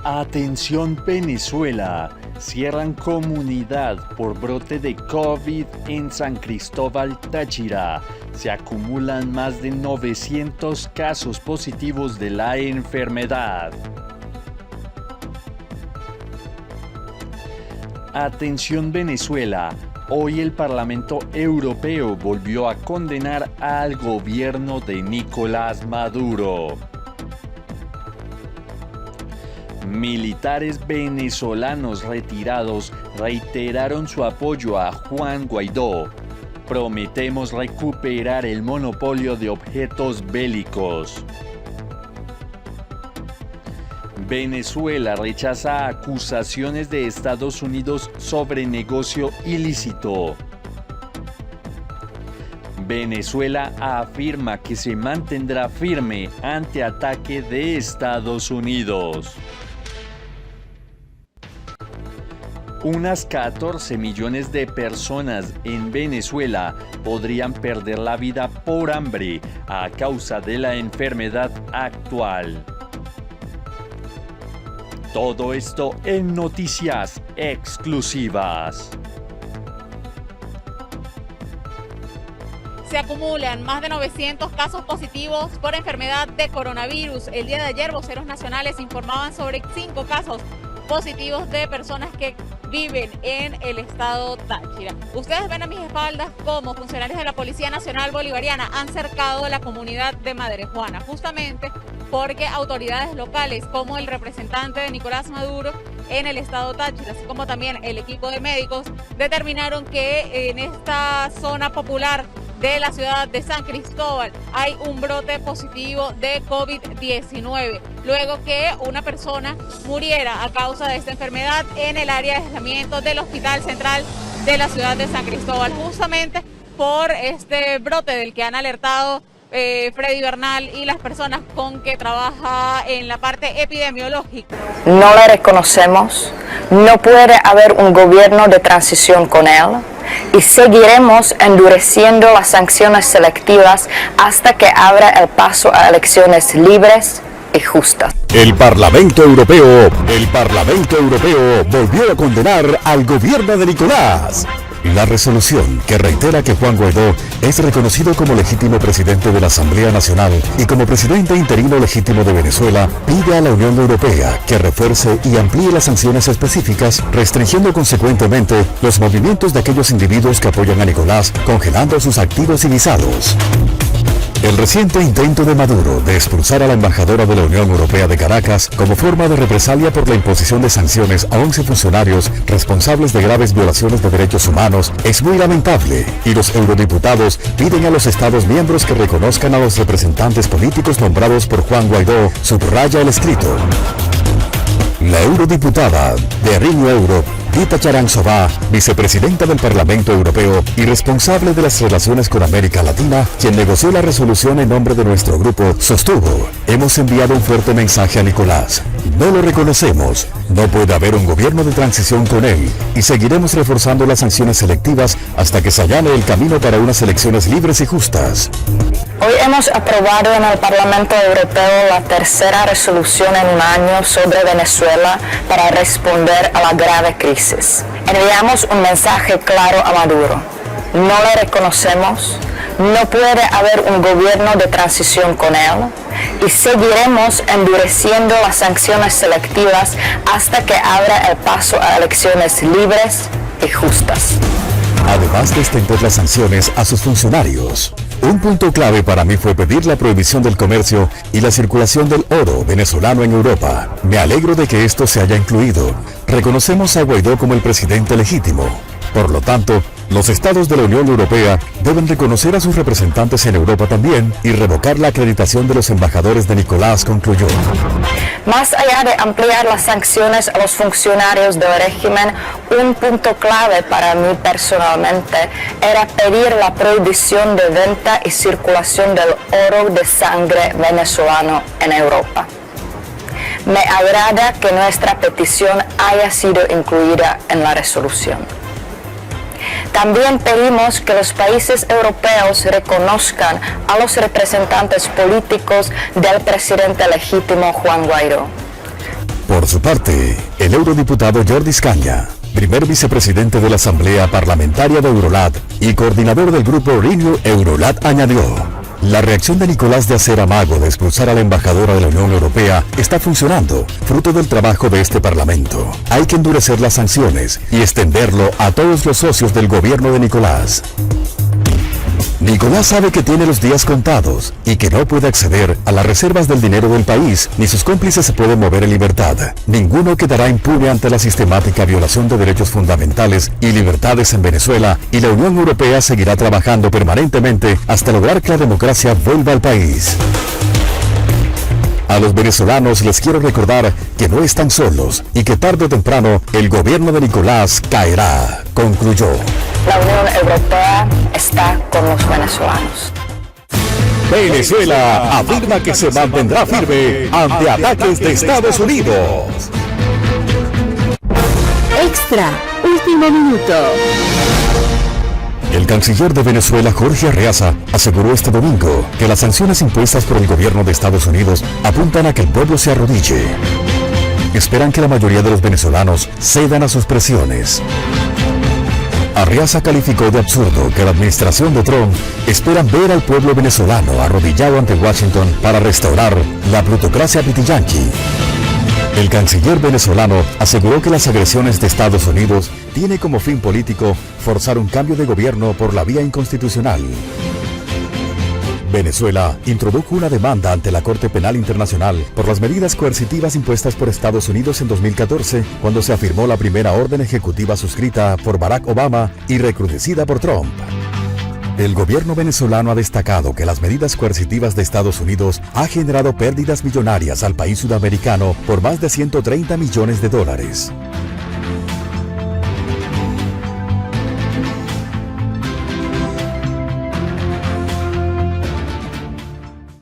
Atención Venezuela, cierran comunidad por brote de COVID en San Cristóbal, Táchira. Se acumulan más de 900 casos positivos de la enfermedad. Atención Venezuela, hoy el Parlamento Europeo volvió a condenar al gobierno de Nicolás Maduro. Militares venezolanos retirados reiteraron su apoyo a Juan Guaidó. Prometemos recuperar el monopolio de objetos bélicos. Venezuela rechaza acusaciones de Estados Unidos sobre negocio ilícito. Venezuela afirma que se mantendrá firme ante ataque de Estados Unidos. Unas 14 millones de personas en Venezuela podrían perder la vida por hambre a causa de la enfermedad actual. Todo esto en noticias exclusivas. Se acumulan más de 900 casos positivos por enfermedad de coronavirus. El día de ayer, voceros nacionales informaban sobre 5 casos positivos de personas que viven en el estado Táchira. Ustedes ven a mis espaldas cómo funcionarios de la Policía Nacional Bolivariana han cercado la comunidad de Madre Juana, justamente porque autoridades locales como el representante de Nicolás Maduro en el estado Táchira, así como también el equipo de médicos, determinaron que en esta zona popular de la ciudad de San Cristóbal hay un brote positivo de COVID-19, luego que una persona muriera a causa de esta enfermedad en el área de aislamiento del Hospital Central de la ciudad de San Cristóbal, justamente por este brote del que han alertado Freddy Bernal y las personas con que trabaja en la parte epidemiológica. No le reconocemos, no puede haber un gobierno de transición con él y seguiremos endureciendo las sanciones selectivas hasta que abra el paso a elecciones libres y justas. El Parlamento Europeo volvió a condenar al gobierno de Nicolás. La resolución, que reitera que Juan Guaidó es reconocido como legítimo presidente de la Asamblea Nacional y como presidente interino legítimo de Venezuela, pide a la Unión Europea que refuerce y amplíe las sanciones específicas, restringiendo consecuentemente los movimientos de aquellos individuos que apoyan a Nicolás, congelando sus activos y visados. El reciente intento de Maduro de expulsar a la embajadora de la Unión Europea de Caracas como forma de represalia por la imposición de sanciones a 11 funcionarios responsables de graves violaciones de derechos humanos es muy lamentable, y los eurodiputados piden a los Estados miembros que reconozcan a los representantes políticos nombrados por Juan Guaidó, subraya el escrito. La eurodiputada de Renew Europe, Dita Charanzová, vicepresidenta del Parlamento Europeo y responsable de las relaciones con América Latina, quien negoció la resolución en nombre de nuestro grupo, sostuvo: hemos enviado un fuerte mensaje a Nicolás. No lo reconocemos, no puede haber un gobierno de transición con él y seguiremos reforzando las sanciones selectivas hasta que se allane el camino para unas elecciones libres y justas. Hoy hemos aprobado en el Parlamento Europeo la tercera resolución en un año sobre Venezuela para responder a la grave crisis. Enviamos un mensaje claro a Maduro: no le reconocemos, no puede haber un gobierno de transición con él y seguiremos endureciendo las sanciones selectivas hasta que abra el paso a elecciones libres y justas. Además de extender las sanciones a sus funcionarios, un punto clave para mí fue pedir la prohibición del comercio y la circulación del oro venezolano en Europa. Me alegro de que esto se haya incluido. Reconocemos a Guaidó como el presidente legítimo. Por lo tanto, los estados de la Unión Europea deben reconocer a sus representantes en Europa también y revocar la acreditación de los embajadores de Nicolás, concluyó. Más allá de ampliar las sanciones a los funcionarios del régimen, un punto clave para mí personalmente era pedir la prohibición de venta y circulación del oro de sangre venezolano en Europa. Me agrada que nuestra petición haya sido incluida en la resolución. También pedimos que los países europeos reconozcan a los representantes políticos del presidente legítimo Juan Guaidó. Por su parte, el eurodiputado Jordi Escaña, primer vicepresidente de la Asamblea Parlamentaria de Eurolat y coordinador del grupo Renew Eurolat, añadió: la reacción de Nicolás de hacer amago de expulsar a la embajadora de la Unión Europea está funcionando, fruto del trabajo de este Parlamento. Hay que endurecer las sanciones y extenderlo a todos los socios del gobierno de Nicolás. Nicolás sabe que tiene los días contados y que no puede acceder a las reservas del dinero del país, ni sus cómplices se pueden mover en libertad. Ninguno quedará impune ante la sistemática violación de derechos fundamentales y libertades en Venezuela, y la Unión Europea seguirá trabajando permanentemente hasta lograr que la democracia vuelva al país. A los venezolanos les quiero recordar que no están solos y que tarde o temprano el gobierno de Nicolás caerá, concluyó. La Unión Europea está con los venezolanos. Venezuela afirma que se mantendrá firme ante ataques de Estados Unidos. Extra, último minuto. El canciller de Venezuela, Jorge Arreaza, aseguró este domingo que las sanciones impuestas por el gobierno de Estados Unidos apuntan a que el pueblo se arrodille. Esperan que la mayoría de los venezolanos cedan a sus presiones. Arreaza calificó de absurdo que la administración de Trump espera ver al pueblo venezolano arrodillado ante Washington para restaurar la plutocracia pitiyanqui. El canciller venezolano aseguró que las agresiones de Estados Unidos tiene como fin político forzar un cambio de gobierno por la vía inconstitucional. Venezuela introdujo una demanda ante la Corte Penal Internacional por las medidas coercitivas impuestas por Estados Unidos en 2014, cuando se afirmó la primera orden ejecutiva suscrita por Barack Obama y recrudecida por Trump. El gobierno venezolano ha destacado que las medidas coercitivas de Estados Unidos han generado pérdidas millonarias al país sudamericano por más de $130 millones.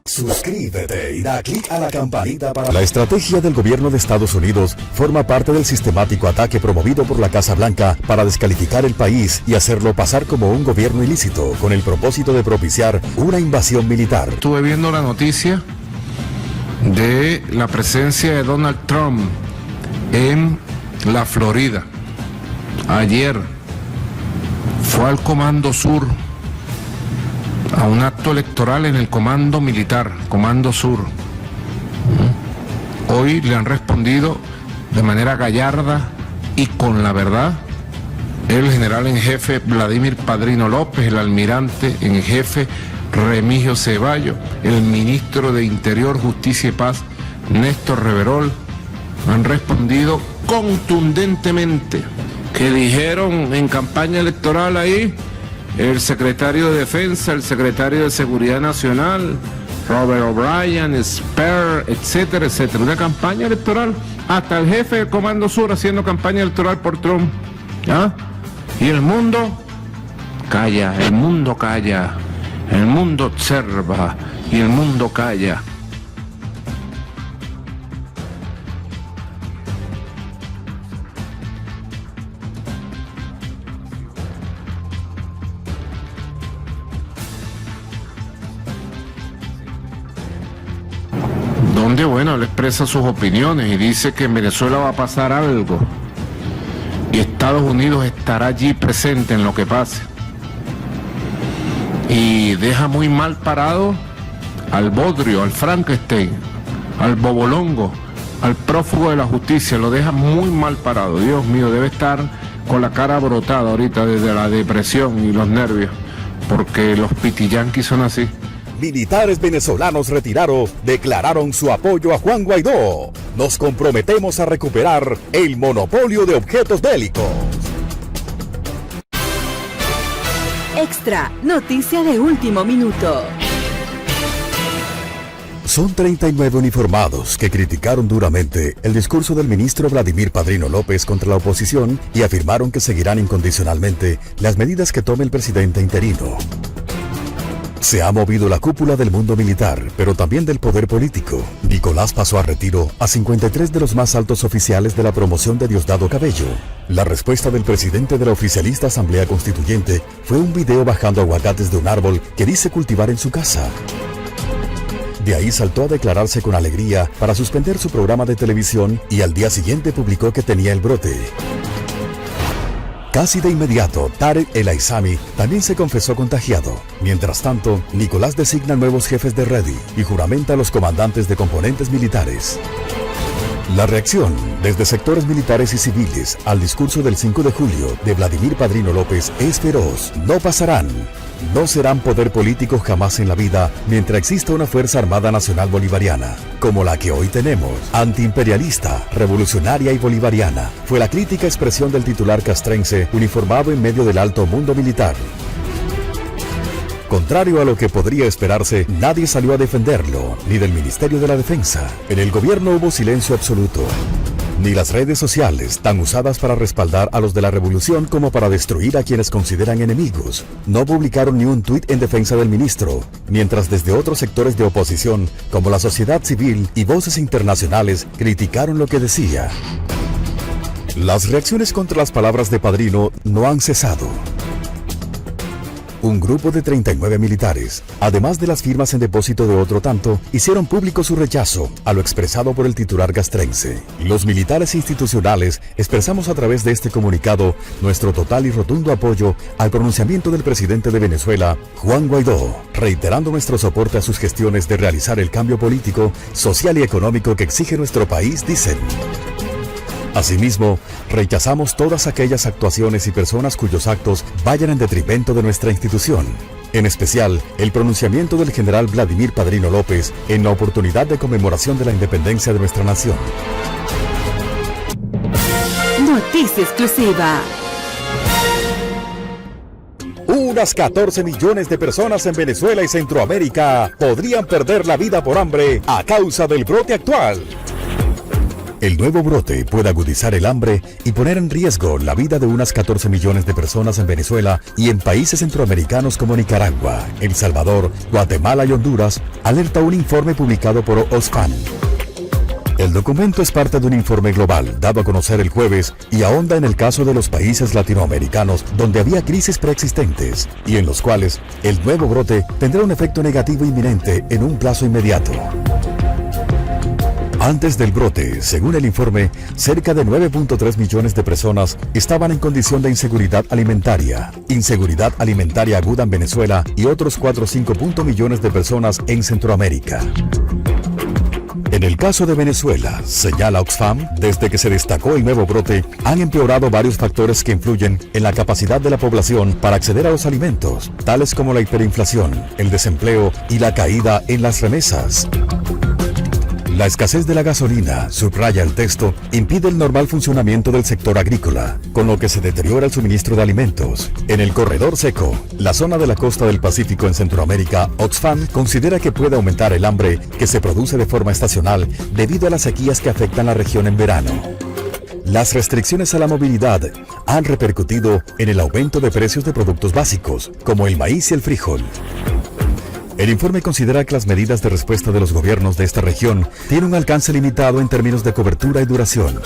Suscríbete y da clic a la campanita para... La estrategia del gobierno de Estados Unidos forma parte del sistemático ataque promovido por la Casa Blanca para descalificar el país y hacerlo pasar como un gobierno ilícito, con el propósito de propiciar una invasión militar. Estuve viendo la noticia de la presencia de Donald Trump en la Florida. Ayer fue al Comando Sur, a un acto electoral en el Comando Militar, Comando Sur. Hoy le han respondido de manera gallarda y con la verdad el general en jefe Vladimir Padrino López, el almirante en jefe Remigio Ceballos, el ministro de Interior, Justicia y Paz Néstor Reverol, han respondido contundentemente. Que dijeron en campaña electoral ahí el secretario de Defensa, el secretario de Seguridad Nacional, Robert O'Brien, Spare, etcétera, etcétera. Una campaña electoral, hasta el jefe del Comando Sur haciendo campaña electoral por Trump. ¿Ah? Y el mundo calla, el mundo calla, el mundo observa y el mundo calla. Donde, bueno, él expresa sus opiniones y dice que en Venezuela va a pasar algo y Estados Unidos estará allí presente en lo que pase, y deja muy mal parado al Bodrio, al Frankenstein, al Bobolongo, al prófugo de la justicia. Lo deja muy mal parado. Dios mío, debe estar con la cara brotada ahorita desde la depresión y los nervios, porque los pitiyanquis son así. Militares venezolanos retirados declararon su apoyo a Juan Guaidó. Nos comprometemos a recuperar el monopolio de objetos bélicos. Extra, noticia de último minuto. Son 39 uniformados que criticaron duramente el discurso del ministro Vladimir Padrino López contra la oposición y afirmaron que seguirán incondicionalmente las medidas que tome el presidente interino. Se ha movido la cúpula del mundo militar, pero también del poder político. Nicolás pasó a retiro a 53 de los más altos oficiales de la promoción de Diosdado Cabello. La respuesta del presidente de la oficialista Asamblea Constituyente fue un video bajando aguacates de un árbol que dice cultivar en su casa. De ahí saltó a declararse con alegría para suspender su programa de televisión y al día siguiente publicó que tenía el brote. Casi de inmediato, Tarek El Aissami también se confesó contagiado. Mientras tanto, Nicolás designa nuevos jefes de Reddy y juramenta a los comandantes de componentes militares. La reacción desde sectores militares y civiles al discurso del 5 de julio de Vladimir Padrino López es feroz. No pasarán. No serán poder político jamás en la vida mientras exista una Fuerza Armada Nacional Bolivariana, como la que hoy tenemos, antiimperialista, revolucionaria y bolivariana, fue la crítica expresión del titular castrense uniformado en medio del alto mundo militar. Contrario a lo que podría esperarse, nadie salió a defenderlo, ni del Ministerio de la Defensa. En el gobierno hubo silencio absoluto. Ni las redes sociales, tan usadas para respaldar a los de la revolución como para destruir a quienes consideran enemigos, no publicaron ni un tuit en defensa del ministro, mientras desde otros sectores de oposición, como la sociedad civil y voces internacionales, criticaron lo que decía. Las reacciones contra las palabras de Padrino no han cesado. Un grupo de 39 militares, además de las firmas en depósito de otro tanto, hicieron público su rechazo a lo expresado por el titular castrense. Los militares institucionales expresamos a través de este comunicado nuestro total y rotundo apoyo al pronunciamiento del presidente de Venezuela, Juan Guaidó, reiterando nuestro soporte a sus gestiones de realizar el cambio político, social y económico que exige nuestro país, dicen. Asimismo, rechazamos todas aquellas actuaciones y personas cuyos actos vayan en detrimento de nuestra institución. En especial, el pronunciamiento del general Vladimir Padrino López en la oportunidad de conmemoración de la independencia de nuestra nación. Noticia exclusiva. Unas 14 millones de personas en Venezuela y Centroamérica podrían perder la vida por hambre a causa del brote actual. El nuevo brote puede agudizar el hambre y poner en riesgo la vida de unas 14 millones de personas en Venezuela y en países centroamericanos como Nicaragua, El Salvador, Guatemala y Honduras, alerta un informe publicado por Oxfam. El documento es parte de un informe global dado a conocer el jueves y ahonda en el caso de los países latinoamericanos donde había crisis preexistentes y en los cuales el nuevo brote tendrá un efecto negativo inminente en un plazo inmediato. Antes del brote, según el informe, cerca de 9.3 millones de personas estaban en condición de inseguridad alimentaria aguda en Venezuela y otros 4 o 5 millones de personas en Centroamérica. En el caso de Venezuela, señala Oxfam, desde que se destacó el nuevo brote, han empeorado varios factores que influyen en la capacidad de la población para acceder a los alimentos, tales como la hiperinflación, el desempleo y la caída en las remesas. La escasez de la gasolina, subraya el texto, impide el normal funcionamiento del sector agrícola, con lo que se deteriora el suministro de alimentos. En el corredor seco, la zona de la costa del Pacífico en Centroamérica, Oxfam considera que puede aumentar el hambre que se produce de forma estacional debido a las sequías que afectan la región en verano. Las restricciones a la movilidad han repercutido en el aumento de precios de productos básicos, como el maíz y el frijol. El informe considera que las medidas de respuesta de los gobiernos de esta región tienen un alcance limitado en términos de cobertura y duración.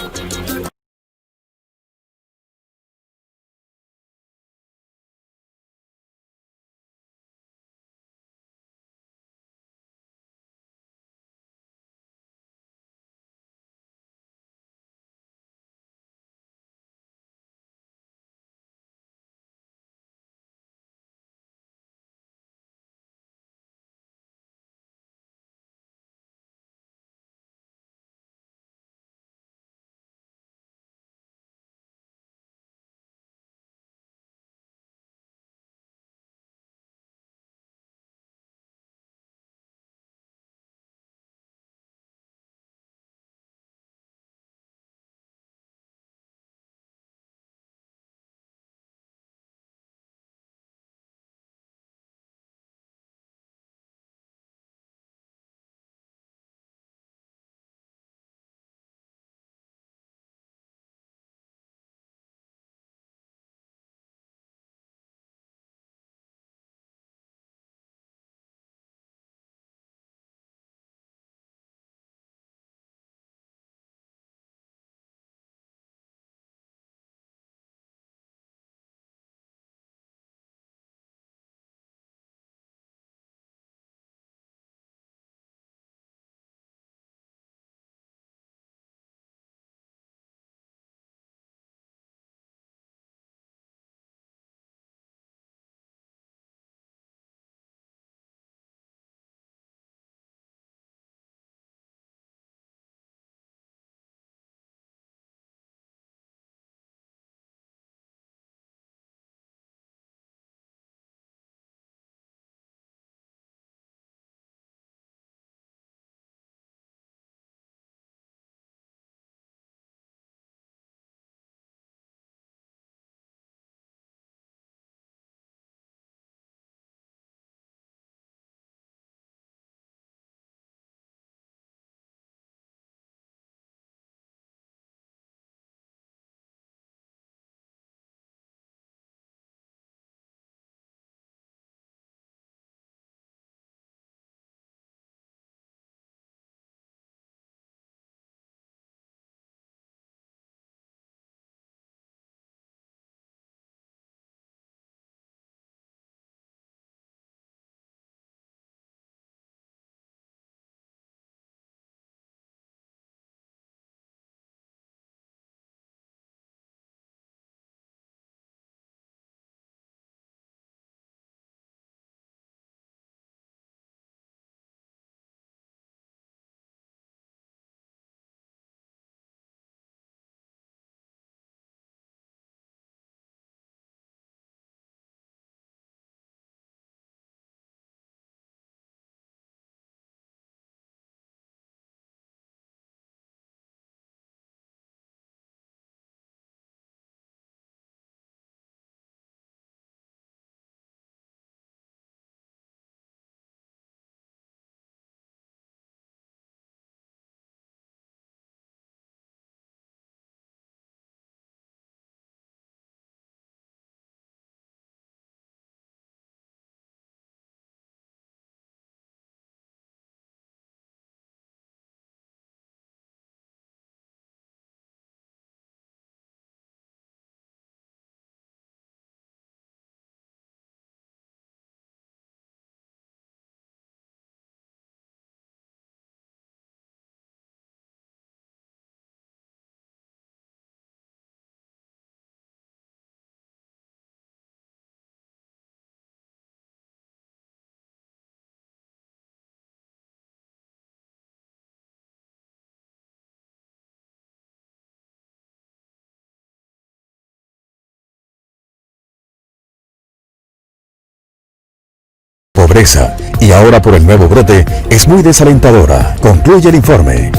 pobreza y ahora por el nuevo brote es muy desalentadora, concluye el informe.